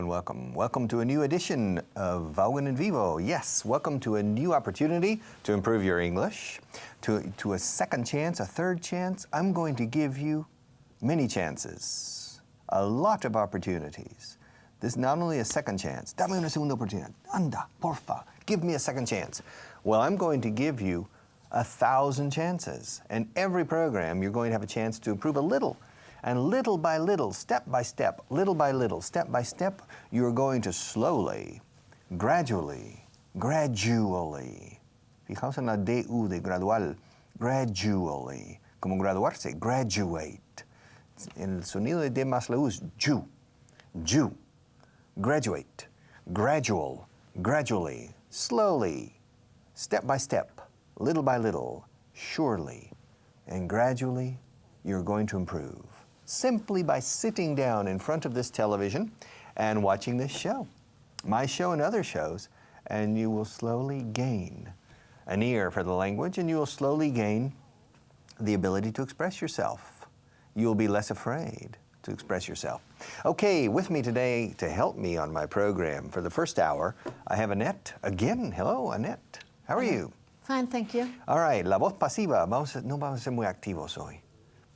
and welcome. Welcome to a new edition of Vaughan and Vivo. Yes, welcome to a new opportunity to improve your English, to a second chance, a third chance. I'm going to give you many chances, a lot of opportunities. This is not only a second chance. Dame una segunda oportunidad. Anda, porfa, give me a second chance. Well, I'm going to give you 1,000 chances. And every program, you're going to have a chance to improve a little. And little by little, step by step, little by little, step by step, you're going to slowly, gradually, fijaos en la DU de gradual, gradually, como graduarse, graduate. El sonido de D más la U es ju, graduate, gradual, gradually, slowly, step by step, little by little, surely, and gradually, you're going to improve. Simply by sitting down in front of this television and watching this show, my show and other shows, and you will slowly gain an ear for the language, and you will slowly gain the ability to express yourself. You'll be less afraid to express yourself. Okay, with me today to help me on my program for the first hour, I have Annette again. Hello, Annette. How are you? Fine, thank you. All right, la voz pasiva. No vamos a ser muy activos hoy.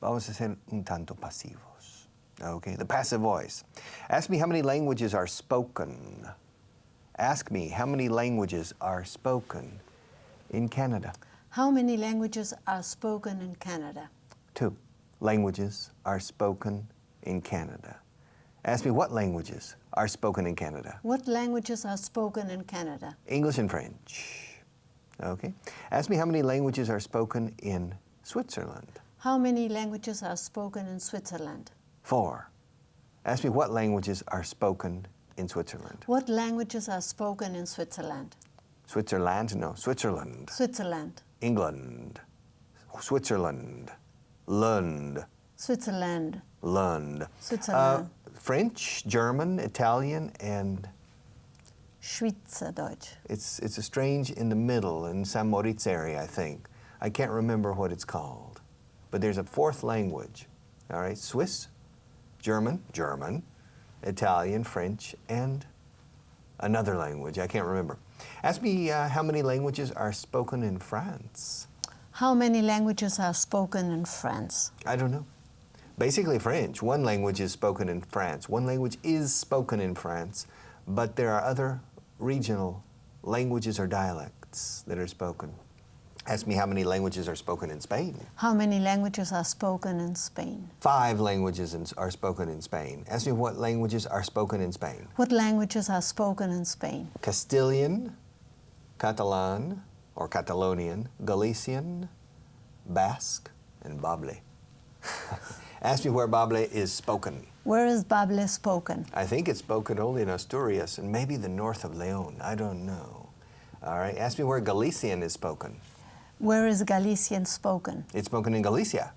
Vamos a ser un tanto pasivos. Okay, the passive voice. Ask me how many languages are spoken. Ask me how many languages are spoken in Canada. How many languages are spoken in Canada? 2 languages are spoken in Canada. Ask me what languages are spoken in Canada. What languages are spoken in Canada? English and French. Okay. Ask me how many languages are spoken in Switzerland. How many languages are spoken in Switzerland? 4. Ask me what languages are spoken in Switzerland. What languages are spoken in Switzerland? Switzerland? No, Switzerland. Switzerland. England. Switzerland. Lund. Switzerland. Lund. Switzerland. French, German, Italian, and Schweizerdeutsch. it's a strange in the middle in San Moritz area, I think. I can't remember what it's called. But there's a 4th language, all right? Swiss, German, Italian, French, and another language, I can't remember. Ask me how many languages are spoken in France. How many languages are spoken in France? I don't know. Basically French. 1 language is spoken in France. 1 language is spoken in France, but there are other regional languages or dialects that are spoken. Ask me how many languages are spoken in Spain. How many languages are spoken in Spain? 5 languages are spoken in Spain. Ask me what languages are spoken in Spain. What languages are spoken in Spain? Castilian, Catalan, or Catalonian, Galician, Basque, and Bable. Ask me where Bable is spoken. Where is Bable spoken? I think it's spoken only in Asturias and maybe the north of León. I don't know. All right, ask me where Galician is spoken. Where is Galician spoken? It's spoken in Galicia.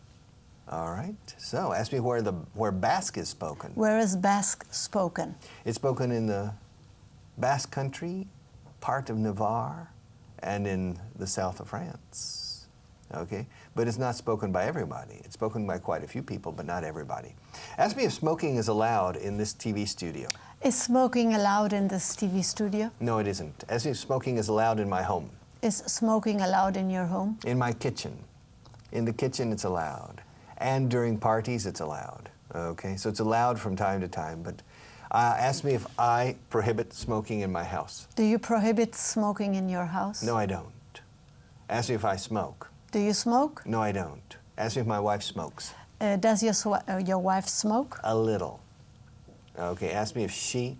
All right. So ask me where Basque is spoken. Where is Basque spoken? It's spoken in the Basque Country, part of Navarre, and in the south of France. Okay? But it's not spoken by everybody. It's spoken by quite a few people, but not everybody. Ask me if smoking is allowed in this TV studio. Is smoking allowed in this TV studio? No, it isn't. Ask me if smoking is allowed in my home. Is smoking allowed in your home? In my kitchen. In the kitchen, it's allowed. And during parties, it's allowed. Okay? So it's allowed from time to time. But ask me if I prohibit smoking in my house. Do you prohibit smoking in your house? No, I don't. Ask me if I smoke. Do you smoke? No, I don't. Ask me if my wife smokes. Does your wife smoke? A little. Okay, ask me if she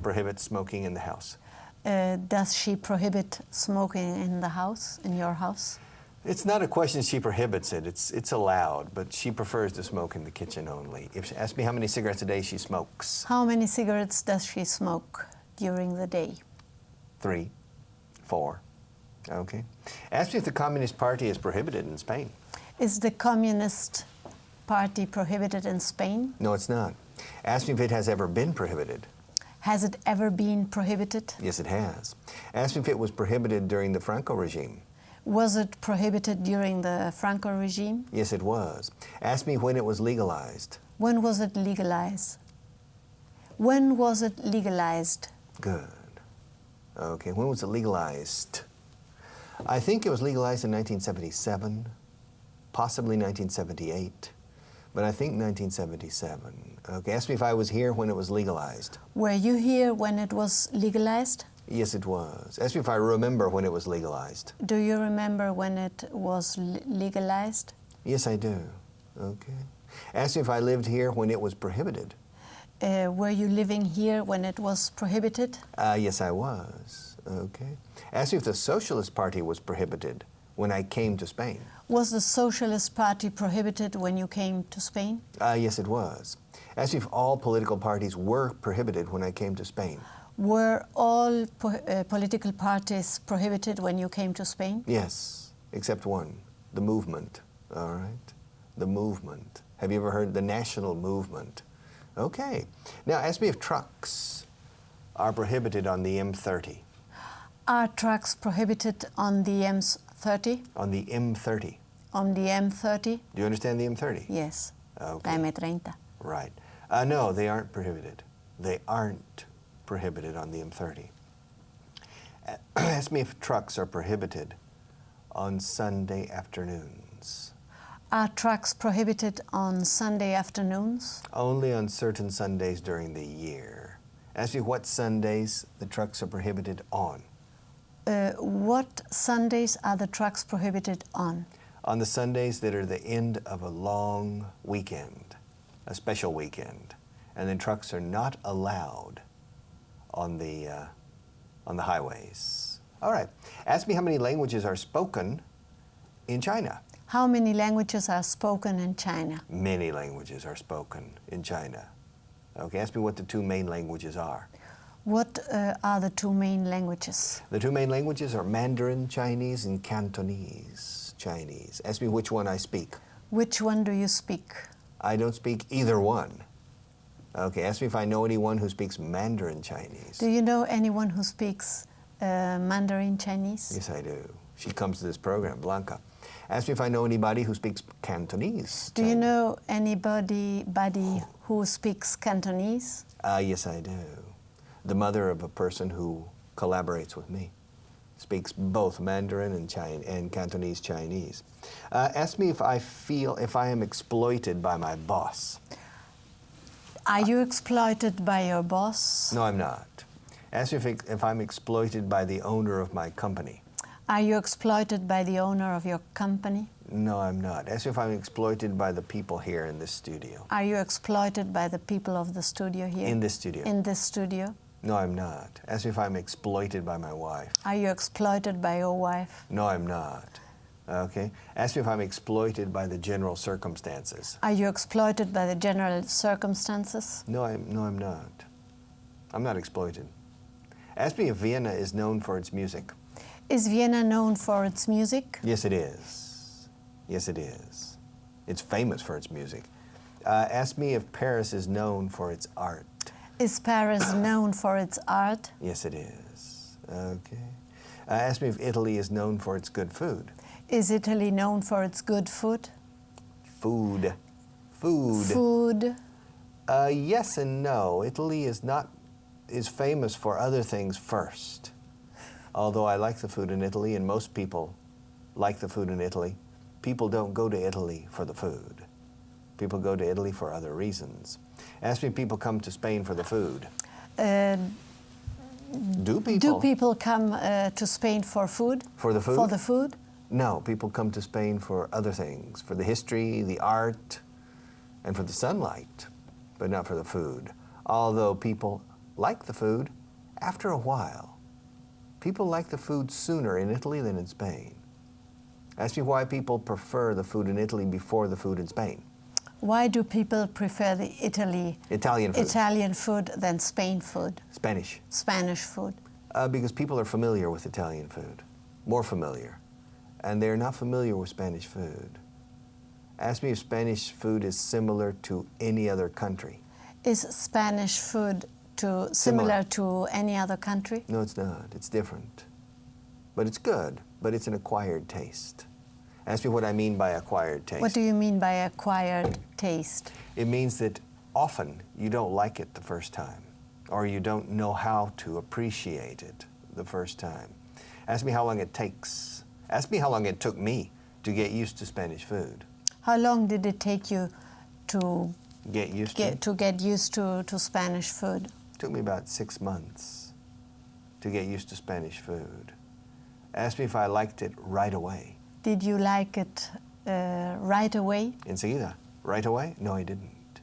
prohibits smoking in the house. Does she prohibit smoking in the house, in your house? It's not a question she prohibits it. It's allowed, but she prefers to smoke in the kitchen only. Ask me how many cigarettes a day she smokes. How many cigarettes does she smoke during the day? 3, 4. Okay. Ask me if the Communist Party is prohibited in Spain. Is the Communist Party prohibited in Spain? No, it's not. Ask me if it has ever been prohibited. Has it ever been prohibited? Yes, it has. Ask me if it was prohibited during the Franco regime. Was it prohibited during the Franco regime? Yes, it was. Ask me when it was legalized. When was it legalized? When was it legalized? Good. Okay, when was it legalized? I think it was legalized in 1977, possibly 1978, but I think 1977. Okay, ask me if I was here when it was legalized. Were you here when it was legalized? Yes, it was. Ask me if I remember when it was legalized. Do you remember when it was legalized? Yes, I do. Okay. Ask me if I lived here when it was prohibited. Were you living here when it was prohibited? Yes, I was. Okay. Ask me if the Socialist Party was prohibited when I came to Spain. Was the Socialist Party prohibited when you came to Spain? Yes, it was. Ask me if all political parties were prohibited when I came to Spain. Were all political parties prohibited when you came to Spain? Yes, except one, the movement, all right? The movement. Have you ever heard the national movement? Okay. Now ask me if trucks are prohibited on the M30. Are trucks prohibited on the M30? On the M30. On the M30? Do you understand the M30? Yes. Okay. La M30. Right. No, they aren't prohibited. They aren't prohibited on the M30. Ask me if trucks are prohibited on Sunday afternoons. Are trucks prohibited on Sunday afternoons? Only on certain Sundays during the year. Ask me what Sundays the trucks are prohibited on. What Sundays are the trucks prohibited on? On the Sundays that are the end of a long weekend, a special weekend, and then trucks are not allowed on the highways. All right. Ask me how many languages are spoken in China. How many languages are spoken in China? Many languages are spoken in China. Okay, ask me what the two main languages are. What are the two main languages? The two main languages are Mandarin Chinese and Cantonese Chinese. Ask me which one I speak. Which one do you speak? I don't speak either one. Okay, ask me if I know anyone who speaks Mandarin Chinese. Do you know anyone who speaks Mandarin Chinese? Yes, I do. She comes to this program, Blanca. Ask me if I know anybody who speaks Cantonese. Do you know anybody who speaks Cantonese? Yes, I do. The mother of a person who collaborates with me speaks both Mandarin and Cantonese Chinese. Ask me if I am exploited by my boss. Are you exploited by your boss? No, I'm not. Ask me if I'm exploited by the owner of my company. Are you exploited by the owner of your company? No, I'm not. Ask me if I'm exploited by the people here in this studio. Are you exploited by the people of the studio here? In this studio. In this studio? No, I'm not. Ask me if I'm exploited by my wife. Are you exploited by your wife? No, I'm not. Okay. Ask me if I'm exploited by the general circumstances. Are you exploited by the general circumstances? No, I'm not. I'm not exploited. Ask me if Vienna is known for its music. Is Vienna known for its music? Yes, it is. Yes, it is. It's famous for its music. Ask me if Paris is known for its art. Is Paris known for its art? Yes, it is. Okay. Ask me if Italy is known for its good food. Is Italy known for its good food? Food. Food. Food. Yes and no. Italy is famous for other things first. Although I like the food in Italy, and most people like the food in Italy, people don't go to Italy for the food. People go to Italy for other reasons. Ask me if people come to Spain for the food. Do people come to Spain for food? For the food? For the food? No, people come to Spain for other things, for the history, the art, and for the sunlight, but not for the food. Although people like the food after a while. People like the food sooner in Italy than in Spain. Ask me why people prefer the food in Italy before the food in Spain. Why do people prefer the Italian food than Spain food? Spanish food. Because people are familiar with Italian food, more familiar. And they're not familiar with Spanish food. Ask me if Spanish food is similar to any other country. Is Spanish food similar to any other country? No, it's not. It's different. But it's good, but it's an acquired taste. Ask me what I mean by acquired taste. What do you mean by acquired taste? It means that often you don't like it the first time. or you don't know how to appreciate it the first time. Ask me how long it takes. Ask me how long it took me to get used to Spanish food. How long did it take you to get used to Spanish food? It took me about 6 months to get used to Spanish food. Ask me if I liked it right away. Did you like it right away? Enseguida. Right away? No, I didn't.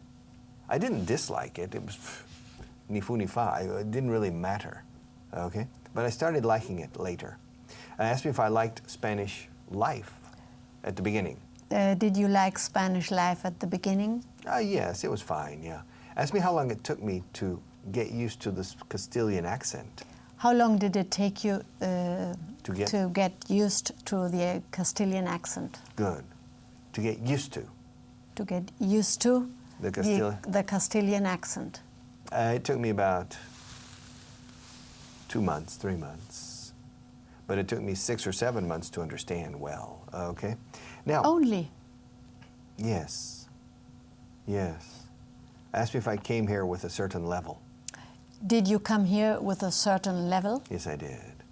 I didn't dislike it. It was ni fu ni fa. It didn't really matter. Okay? But I started liking it later. Ask me if I liked Spanish life at the beginning. Did you like Spanish life at the beginning? Yes, it was fine, yeah. Ask me how long it took me to get used to this Castilian accent. How long did it take you to get used to the Castilian accent? Good. To get used to. To get used to the Castilian accent. It took me about 2 months, 3 months. But it took me 6 or 7 months to understand well, okay? Now, only? Yes. Yes. Ask me if I came here with a certain level. Did you come here with a certain level? Yes, I did.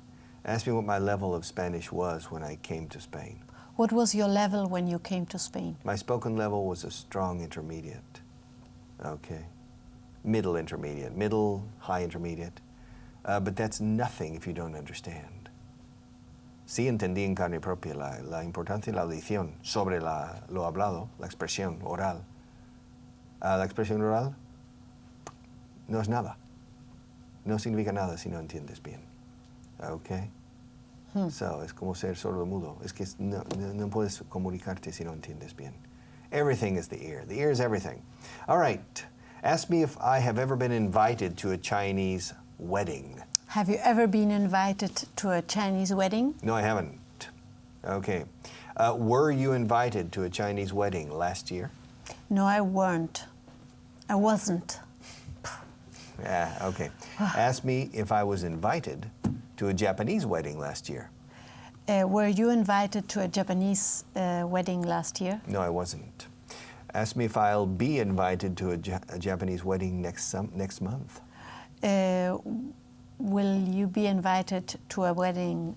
Ask me what my level of Spanish was when I came to Spain. What was your level when you came to Spain? My spoken level was a strong intermediate. Okay. Middle intermediate. Middle, high intermediate. But that's nothing if you don't understand. Sí entendí en carne propia la importancia de la audición sobre lo hablado, la expresión oral. La expresión oral no es nada. No significa nada si no entiendes bien. Okay? So, es como ser sordo mudo. Es que no puedes comunicarte si no entiendes bien. Everything is the ear. The ear is everything. All right. Ask me if I have ever been invited to a Chinese wedding. Have you ever been invited to a Chinese wedding? No, I haven't. Okay. Were you invited to a Chinese wedding last year? No, I weren't. I wasn't. Yeah, okay. Ask me if I was invited to a Japanese wedding last year. Were you invited to a Japanese wedding last year? No, I wasn't. Ask me if I'll be invited to a Japanese wedding next month. Will you be invited to a wedding,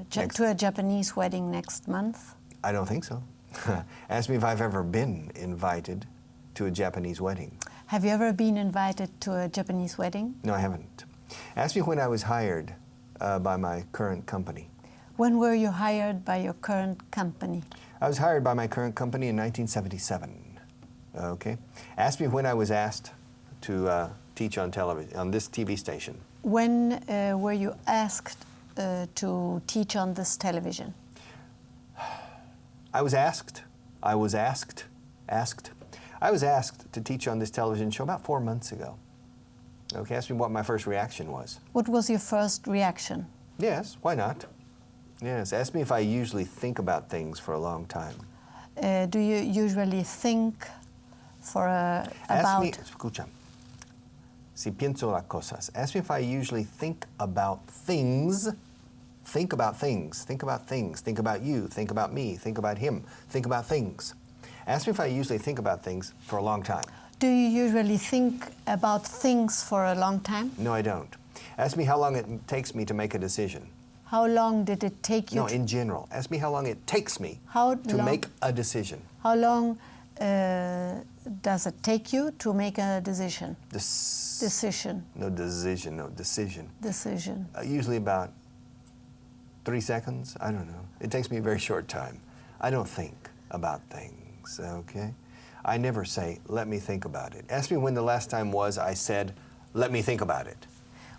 to a Japanese wedding next month? I don't think so. Ask me if I've ever been invited to a Japanese wedding. Have you ever been invited to a Japanese wedding? No, I haven't. Ask me when I was hired by my current company. When were you hired by your current company? I was hired by my current company in 1977. Okay. Ask me when I was asked to teach on television, on this TV station. When were you asked to teach on this television? I was asked to teach on this television show about 4 months ago. Okay, ask me what my first reaction was. What was your first reaction? Yes, why not? Yes, ask me if I usually think about things for a long time. Do you usually think for about... Ask me, escucha. Si pienso las cosas. Ask me if I usually think about things. Think about things. Think about things. Think about you. Think about me. Think about him. Think about things. Ask me if I usually think about things for a long time. Do you usually think about things for a long time? No, I don't. Ask me how long it takes me to make a decision. How long did it take you? No, in general. Ask me how long it takes me to make a decision. How long does it take you to make a decision? Decision. No, decision. No, decision. Decision. Usually about 3 seconds. I don't know. It takes me a very short time. I don't think about things, okay? I never say, let me think about it. Ask me when the last time was I said, let me think about it.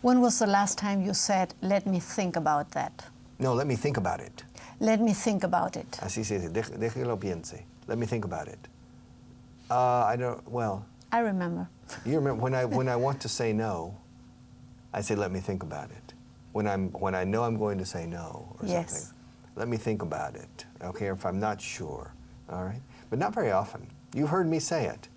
When was the last time you said, let me think about that? No, let me think about it. Let me think about it. Así se dice, deje que lo piense. Let me think about it. I don't, well. I remember. You remember, when I want to say no, I say, let me think about it. When I know I'm going to say no or something, let me think about it, okay, if I'm not sure, all right? But not very often. You've heard me say it.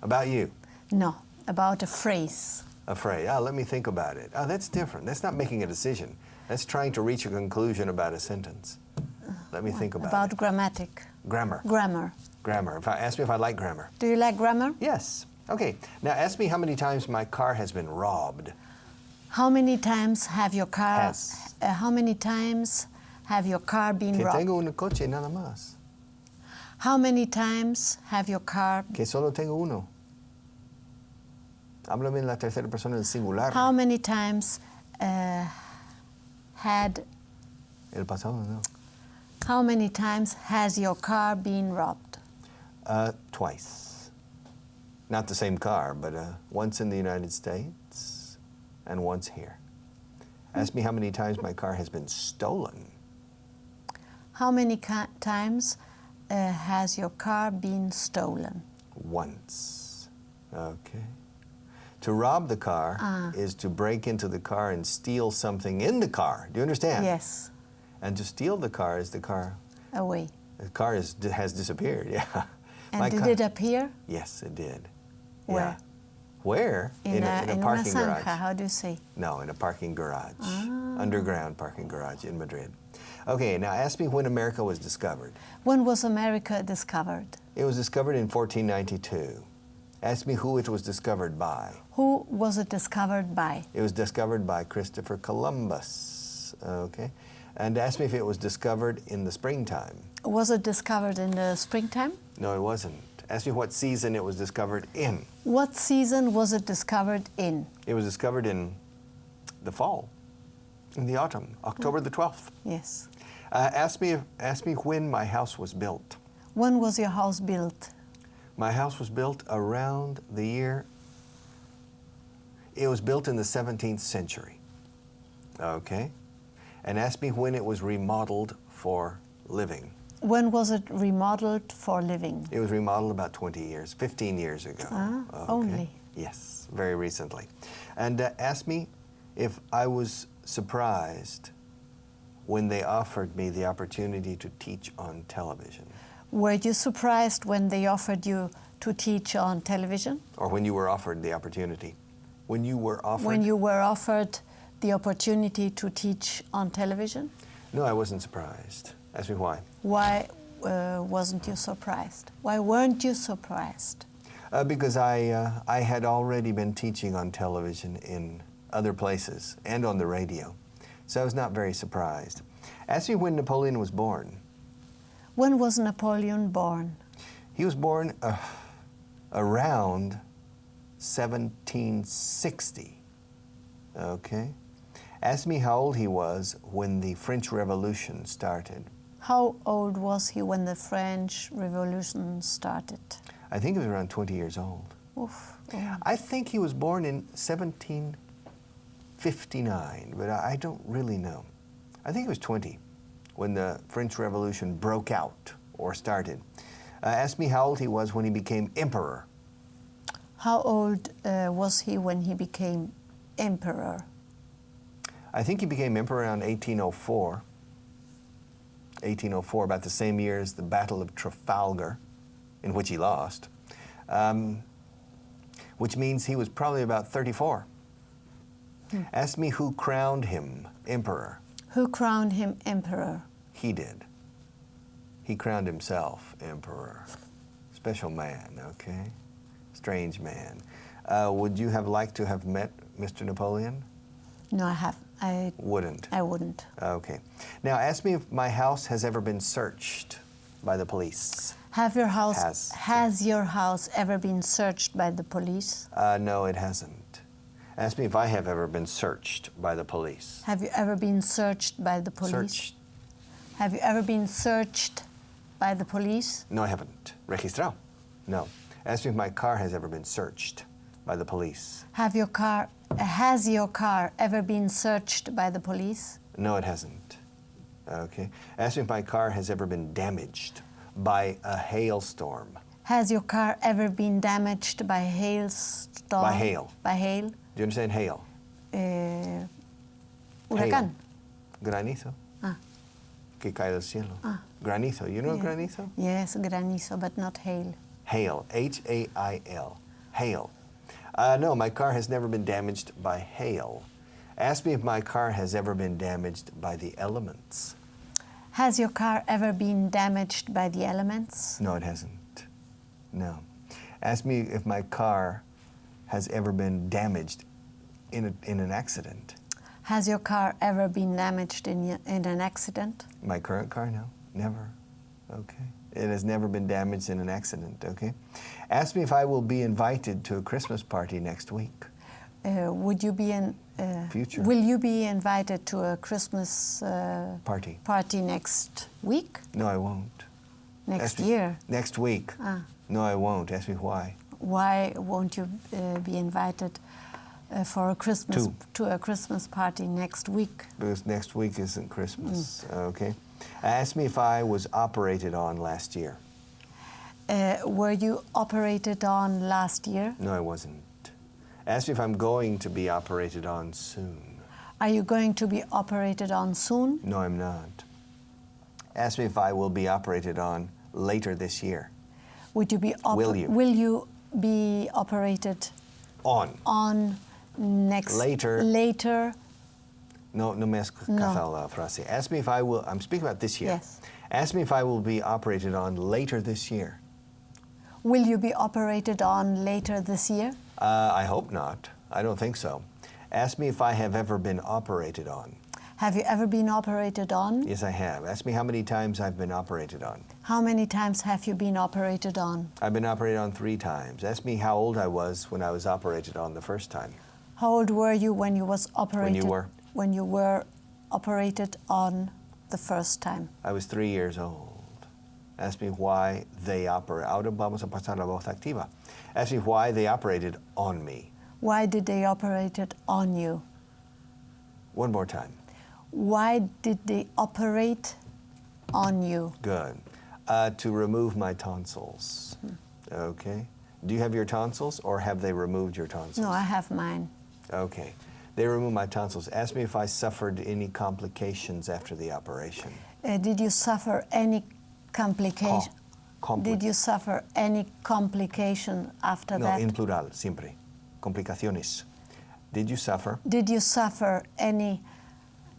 About you? No, about a phrase. A phrase. Let me think about it. That's different. That's not making a decision. That's trying to reach a conclusion about a sentence. Let me think about it. About grammatic. Grammar. Grammar. Grammar. Ask me if I like grammar. Do you like grammar? Yes. Okay, now ask me how many times my car has been robbed. How many times have your car? Has. How many times have your car been Que robbed? tengo un coche nada más. How many times have your car? Que solo tengo uno. Háblame en la tercera persona del singular. How many times had? El pasado, no. How many times has your car been robbed? Twice. Not the same car, but once in the United States and once here. Ask me how many times my car has been stolen. How many times has your car been stolen? Once. Okay. To rob the car is to break into the car and steal something in the car. Do you understand? Yes. And to steal the car is the car. Away. The car has disappeared, yeah. And did it appear? Yes, it did. Where? Yeah. Where? In a parking garage. How do you say? No, in a parking garage. Underground parking garage in Madrid. Okay, now ask me when America was discovered. When was America discovered? It was discovered in 1492. Ask me who it was discovered by. Who was it discovered by? It was discovered by Christopher Columbus. Okay. And ask me if it was discovered in the springtime. Was it discovered in the springtime? No, it wasn't. Ask me what season it was discovered in. What season was it discovered in? It was discovered in the fall, in the autumn, October the 12th. Yes. Ask me when my house was built. When was your house built? My house was built around the year, it was built in the 17th century. Okay. And ask me when it was remodeled for living. When was it remodeled for living? It was remodeled about 15 years ago. Okay. Only? Yes, very recently. And ask me if I was surprised when they offered me the opportunity to teach on television. Were you surprised when they offered you to teach on television? Or when you were offered the opportunity? When you were offered? When you were offered the opportunity to teach on television? No, I wasn't surprised. Ask me why. Why wasn't you surprised? Why weren't you surprised? Because I had already been teaching on television in other places and on the radio. So I was not very surprised. Ask me when Napoleon was born. When was Napoleon born? He was born around 1760. Okay. Ask me how old he was when the French Revolution started. How old was he when the French Revolution started? I think he was around 20 years old. Oof. Yeah. I think he was born in 1759, but I don't really know. I think he was 20 when the French Revolution broke out or started. Ask me how old he was when he became emperor. How old was he when he became emperor? I think he became emperor around 1804. 1804, about the same year as the Battle of Trafalgar, in which he lost, which means he was probably about 34. Ask me who crowned him emperor. Who crowned him emperor? He did. He crowned himself emperor. Special man, okay? Strange man. Would you have liked to have met Mr. Napoleon? No, I wouldn't. I wouldn't. Okay. Now ask me if my house has ever been searched by the police. Has your house ever been searched by the police? No, it hasn't. Ask me if I have ever been searched by the police. Have you ever been searched by the police? Searched. Have you ever been searched by the police? No, I haven't. Registrado? No. Ask me if my car has ever been searched by the police. Has your car ever been searched by the police? No, it hasn't. Okay. Ask me if my car has ever been damaged by a hailstorm. Has your car ever been damaged by hailstorm? By hail. By hail? Do you understand hail? Huracán. Granizo. Que cae del cielo. Granizo. You know granizo? Yes, granizo, but not hail. Hail. H-A-I-L. Hail. No, my car has never been damaged by hail. Ask me if my car has ever been damaged by the elements. Has your car ever been damaged by the elements? No, it hasn't. No. Ask me if my car has ever been damaged in an accident. Has your car ever been damaged in an accident? My current car? No, never. Okay. It has never been damaged in an accident, okay? Ask me if I will be invited to a Christmas party next week. Would you be in... Future. Will you be invited to a Christmas party next week? No, I won't. Next year? Next week. No, I won't. Ask me why. Why won't you be invited to a Christmas party next week? Because next week isn't Christmas, okay? Ask me if I was operated on last year. Were you operated on last year? No, I wasn't. Ask me if I'm going to be operated on soon. Are you going to be operated on soon? No, I'm not. Ask me if I will be operated on later this year. Will you be operated on next later? No me has casado la frase. Ask me if I will, I'm speaking about this year. Yes. Ask me if I will be operated on later this year. Will you be operated on later this year? I hope not. I don't think so. Ask me if I have ever been operated on. Have you ever been operated on? Yes, I have. Ask me how many times I've been operated on. How many times have you been operated on? I've been operated on 3 times. Ask me how old I was when I was operated on the first time. How old were you when you was operated? When you were operated on the first time? I was 3 years old. Ask me why they operate. Ahora vamos a pasar la voz activa. Ask me why they operated on me. Why did they operate it on you? One more time. Why did they operate on you? Good. To remove my tonsils. Okay. Do you have your tonsils, or have they removed your tonsils? No, I have mine. Okay. They removed my tonsils. Ask me if I suffered any complications after the operation. Did you suffer any complication? Did you suffer any complication after that? No, in plural, siempre. Complicaciones. Did you suffer? Did you suffer any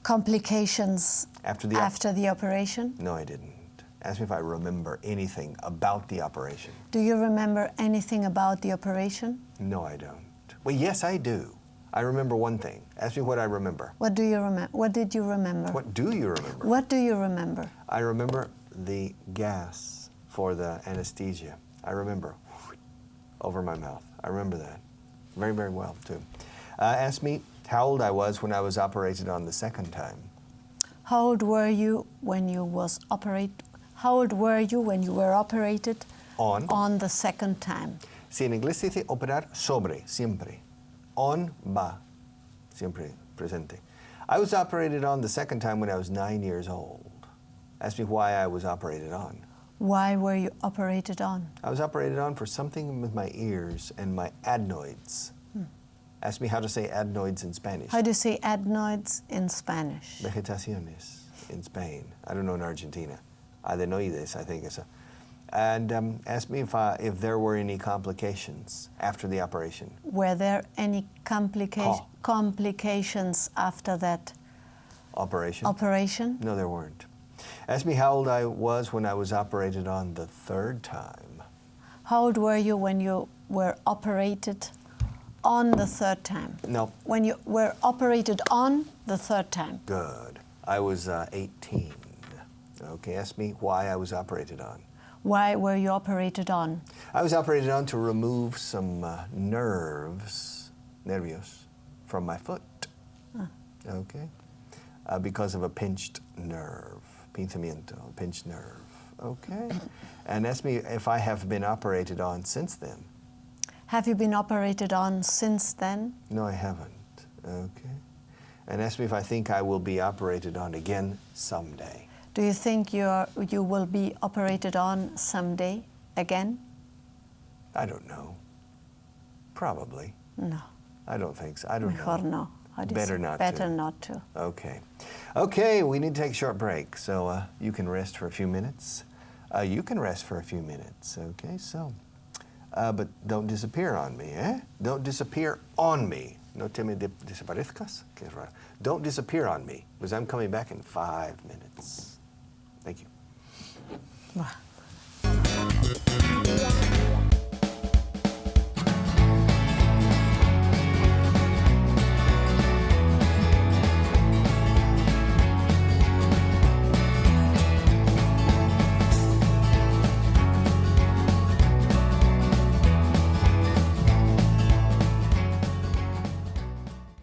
complications after the operation? No, I didn't. Ask me if I remember anything about the operation. Do you remember anything about the operation? No, I don't. Well, yes, I do. I remember one thing. Ask me what I remember. What do you remember? What did you remember? What do you remember? What do you remember? I remember the gas for the anesthesia. I remember over my mouth. I remember that very, very well, too. Ask me how old I was when I was operated on the second time. How old were you when you was operated? How old were you when you were operated on the second time? Si en inglés se dice operar sobre, siempre. On va, siempre presente. I was operated on the second time when I was 9 years old. Ask me why I was operated on. Why were you operated on? I was operated on for something with my ears and my adenoids. Ask me how to say adenoids in Spanish. How do you say adenoids in Spanish? Vegetaciones in Spain. I don't know in Argentina. Adenoides, I think is a. And ask me if there were any complications after the operation. Were there any complications after that operation? No, there weren't. Ask me how old I was when I was operated on the third time. How old were you when you were operated on the third time? No. When you were operated on the third time. Good. I was 18. Okay, ask me why I was operated on. Why were you operated on? I was operated on to remove some nervios, from my foot. Okay, because of a pinched nerve, pinzamiento, pinched nerve. Okay, and ask me if I have been operated on since then. Have you been operated on since then? No, I haven't. Okay, and ask me if I think I will be operated on again someday. Do you think you will be operated on someday again? I don't know. Probably. No. I don't think so. I don't Mejor know. No. Better not to. Better not to. Okay. Okay, we need to take a short break, so you can rest for a few minutes. You can rest for a few minutes, okay? So, but don't disappear on me, eh? Don't disappear on me. No te me desaparezcas. Que raro. Don't disappear on me, because I'm coming back in 5 minutes. Thank you. Wow.